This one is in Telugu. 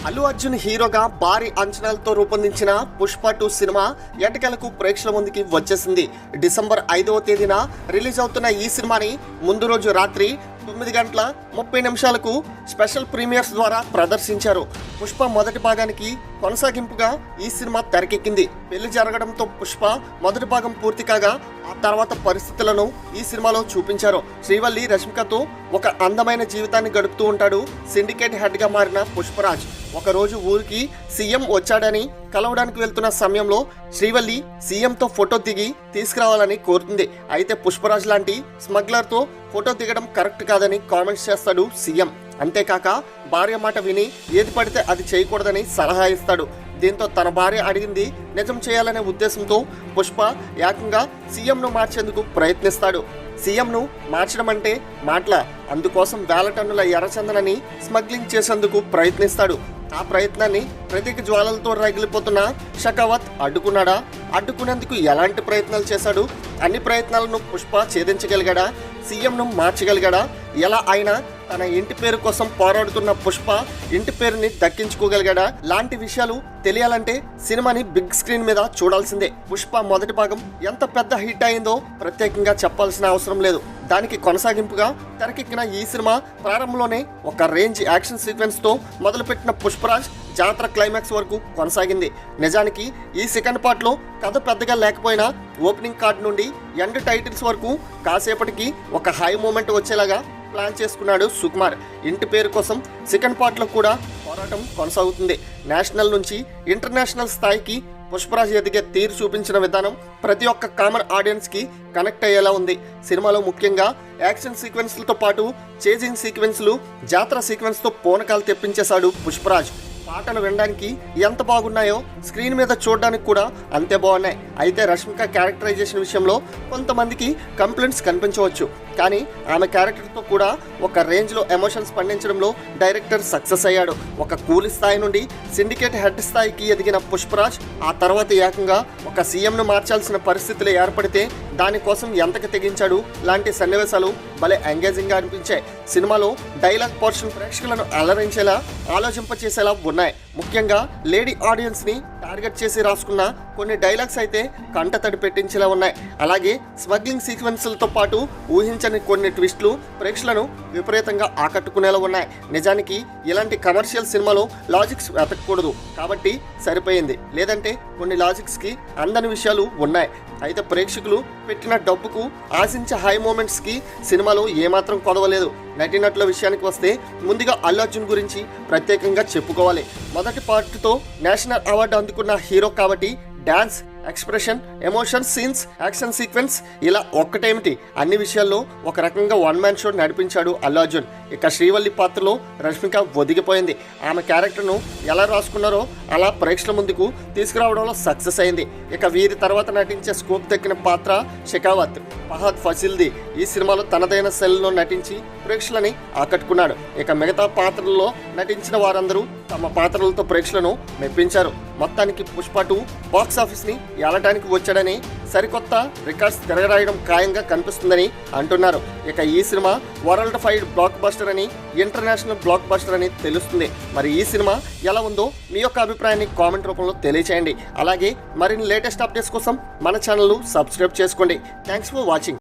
అల్లు అర్జున్ హీరోగా భారీ అంచనాలతో రూపొందించిన పుష్ప 2 సినిమా ఎటకెలకు ప్రేక్షకుల ముందుకి వచ్చేసింది. డిసెంబర్ 5వ తేదీన రిలీజ్ అవుతున్న ఈ సినిమాని ముందు రోజు రాత్రి 9:30 స్పెషల్ ప్రీమియర్స్ ద్వారా ప్రదర్శించారు. పుష్ప మొదటి భాగానికి కొనసాగింపుగా ఈ సినిమా తెరకెక్కింది. పెళ్లి జరగడంతో పుష్ప మొదటి భాగం పూర్తి కాగా ఆ తర్వాత పరిస్థితులను ఈ సినిమాలో చూపించారు. శ్రీవల్లి రష్మికతో ఒక అందమైన జీవితాన్ని గడుపుతూ ఉంటాడు సిండికేట్ హెడ్ గా మారిన పుష్పరాజ్. ఒకరోజు ఊరికి సీఎం వచ్చాడని కలవడానికి వెళ్తున్న సమయంలో శ్రీవల్లి సీఎంతో ఫోటో దిగి తీసుకురావాలని కోరుతుంది. అయితే పుష్పరాజ్ లాంటి స్మగ్లర్తో ఫోటో దిగడం కరెక్ట్ కాదని కామెంట్స్ చేస్తాడు సీఎం. అంతేకాక భార్య మాట విని ఏది పడితే అది చేయకూడదని సలహా ఇస్తాడు. దీంతో తన భార్య అడిగింది నిజం చేయాలనే ఉద్దేశంతో పుష్ప ఏకంగా సీఎంను మార్చేందుకు ప్రయత్నిస్తాడు. సీఎంను మార్చడం అంటే మాటల, అందుకోసం వేల టన్నుల ఎర్రచందనాన్ని స్మగ్లింగ్ చేసేందుకు ప్రయత్నిస్తాడు. ఆ ప్రయత్నాన్ని ప్రతీక జ్వాలలతో రగిలిపోతున్న షకావత్ అడ్డుకున్నాడా? అడ్డుకునేందుకు ఎలాంటి ప్రయత్నాలు చేశాడు? అన్ని ప్రయత్నాలను పుష్ప ఛేదించగలిగాడా? సీఎంను మార్చగలిగాడా? ఎలా అయినా తన ఇంటి పేరు కోసం పోరాడుతున్న పుష్ప ఇంటి పేరుని దక్కించుకోగలిగాడా? లాంటి విషయాలు తెలియాలంటే సినిమాని బిగ్ స్క్రీన్ మీద చూడాల్సిందే. పుష్ప మొదటి భాగం ఎంత పెద్ద హిట్ అయిందో ప్రత్యేకంగా చెప్పాల్సిన అవసరం లేదు. దానికి కొనసాగింపుగా తెరకెక్కిన ఈ సినిమా ప్రారంభంలోనే ఒక రేంజ్ యాక్షన్ సీక్వెన్స్ తో మొదలుపెట్టిన పుష్పరాజ్ జాతర క్లైమాక్స్ వరకు కొనసాగింది. నిజానికి ఈ సెకండ్ పార్ట్ లో కథ పెద్దగా లేకపోయినా ఓపెనింగ్ కార్డ్ నుండి ఎండ్ టైటిల్స్ వరకు కాసేపటికి ఒక హై మూమెంట్ వచ్చేలాగా ప్లాన్ చేసుకున్నాడు సుకుమార్. ఇంటి పేరు కోసం సెకండ్ పార్ట్ లో కూడా పోరాటం కొనసాగుతుంది. నేషనల్ నుంచి ఇంటర్నేషనల్ స్థాయికి పుష్పరాజ్ ఎదిగే తీరు చూపించిన విధానం ప్రతి ఒక్క కామన్ ఆడియన్స్ కి కనెక్ట్ అయ్యేలా ఉంది. సినిమాలో ముఖ్యంగా యాక్షన్ సీక్వెన్స్లతో పాటు చేజింగ్ సీక్వెన్స్లు, జాతర సీక్వెన్స్ తో పూనకాలు తెప్పించేశాడు పుష్పరాజ్. పాటలు వినడానికి ఎంత బాగున్నాయో స్క్రీన్ మీద చూడడానికి కూడా అంతే బాగున్నాయి. అయితే రష్మిక క్యారెక్టరైజేషన్ విషయంలో కొంతమందికి కంప్లైంట్స్ కనిపించవచ్చు, కానీ ఆమె క్యారెక్టర్తో కూడా ఒక రేంజ్లో ఎమోషన్స్ పండించడంలో డైరెక్టర్ సక్సెస్ అయ్యాడు. ఒక కూలి స్థాయి నుండి సిండికేట్ హెడ్ స్థాయికి ఎదిగిన పుష్పరాజ్ ఆ తర్వాత ఏకంగా ఒక సీఎంను మార్చాల్సిన పరిస్థితులు ఏర్పడితే దానికోసం ఎంతకు తెగించాడు లాంటి సన్నివేశాలు భలే ఎంగేజింగ్గా అనిపించాయి. సినిమాలో డైలాగ్ పోర్షన్ ప్రేక్షకులను అలరించేలా, ఆలోచింపచేసేలా ఉన్నాయి. ముఖ్యంగా లేడీ ఆడియన్స్ని టార్గెట్ చేసి రాసుకున్న కొన్ని డైలాగ్స్ అయితే కంటతడి పెట్టించేలా ఉన్నాయి. అలాగే స్మగ్లింగ్ సీక్వెన్స్లతో పాటు ఊహించని కొన్ని ట్విస్టులు ప్రేక్షకులను విపరీతంగా ఆకట్టుకునేలా ఉన్నాయి. నిజానికి ఇలాంటి కమర్షియల్ సినిమాలో లాజిక్స్ వెతకూడదు కాబట్టి సరిపోయింది. లేదంటే కొన్ని లాజిక్స్కి అందని విషయాలు ఉన్నాయి. అయితే ప్రేక్షకులు పెట్టిన డబ్బుకు ఆశించే హై మూమెంట్స్కి సినిమాలో ఏమాత్రం కొదవలేదు. నటీనటుల విషయానికి వస్తే ముందుగా అల్లు అర్జున్ గురించి ప్రత్యేకంగా చెప్పుకోవాలి. మొదటి పార్ట్తో నేషనల్ అవార్డు అందుకున్న హీరో కాబట్టి dance, expression, emotion scenes, action sequence ఇలా ఒక్కటేమిటి అన్ని విషయాల్లో ఒక రకంగా వన్ మ్యాన్ షో నడిపించాడు అల్లు అర్జున్. ఇక శ్రీవల్లి పాత్రలో రష్మిక ఒదిగిపోయింది. ఆమె క్యారెక్టర్ను ఎలా రాసుకున్నారో అలా ప్రేక్షకుల ముందుకు తీసుకురావడంలో సక్సెస్ అయింది. ఇక వీరి తర్వాత నటించే స్కోప్ దక్కిన పాత్ర షకావత్. ఫహద్ ఫసిల్ది ఈ సినిమాలో తనదైన శైలిలో నటించి ప్రేక్షకులని ఆకట్టుకున్నాడు. ఇక మిగతా పాత్రల్లో నటించిన వారందరూ తమ పాత్రలతో ప్రేక్షకులను మెప్పించారు. మొత్తానికి పుష్ప 2 బాక్స్ ఆఫీస్ని ఏలటానికి వచ్చాడని, సరికొత్త రికార్డ్స్ తిరగరాయడం ఖాయంగా కనిపిస్తుందని అంటున్నారు. ఇక ఈ cinema world wide block buster అని, ఇంటర్నేషనల్ బ్లాక్ బస్టర్ అని తెలుస్తుంది. మరి ఈ సినిమా ఎలా ఉందో మీ యొక్క అభిప్రాయాన్ని కామెంట్ రూపంలో తెలియచేయండి. అలాగే మరిన్ని లేటెస్ట్ అప్డేట్స్ కోసం మన ఛానల్ను సబ్స్క్రైబ్ చేసుకోండి. Thanks for watching.